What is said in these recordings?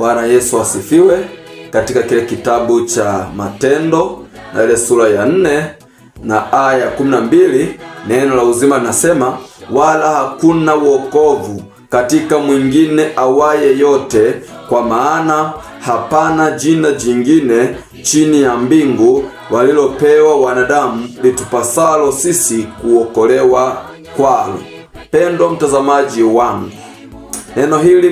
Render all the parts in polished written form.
Bwana Yesu asifiwe. Katika kile kitabu cha Matendo na ile sura ya 4 na aya 12, neno la uzima linasema, wala hakuna wokovu katika mwingine awaye yote, kwa maana hapana jina jingine chini ya mbingu walilopewa wanadamu litupasalo sisi kuokolewa kwalo. Pendo mtazamaji wangu, neno hili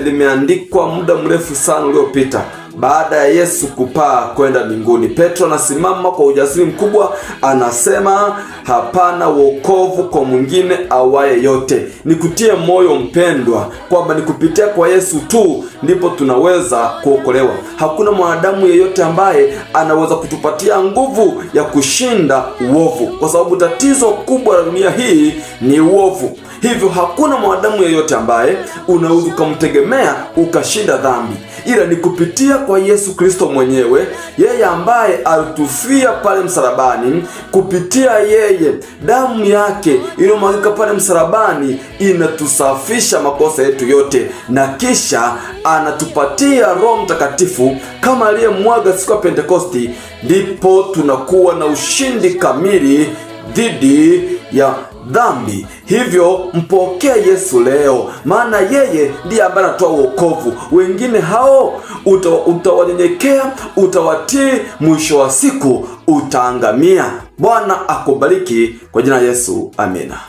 limeandikwa muda mrefu sana uliopita baada ya Yesu kupaa kwenda mbinguni. Petro anasimama kwa ujasiri mkubwa, anasema hapana wokovu kwa mwingine awaye yote. Nikutie moyo mpendwa, kwamba ni kupitia kwa Yesu tu ndipo tunaweza kuokolewa. Hakuna mwanadamu yeyote ambaye anaweza kutupatia nguvu ya kushinda uovu, kwa sababu tatizo kubwa la dunia hii ni uovu. Hivyo hakuna mwanadamu yeyote ambaye unaweza kumtegemea ukashinda dhambi, ila ni kupitia kwa Yesu Kristo mwenyewe, yeye ambaye alitufia pale msalabani. Kupitia yeye, damu yake iliyomwagika pale msalabani inatusafisha makosa yetu yote, na kisha anatupatia Roho Mtakatifu kama aliyemwaga siku ya Pentekosti. Ndipo tunakuwa na ushindi kamili dhidi ya dhambi. Hivyo mpokea Yesu leo, maana yeye ndiye ambaye anatoa wokovu. Wengine hao utawanyenyekea, utawatii, mwisho wa siku utaangamia. Bwana akubariki kwa jina la Yesu, amina.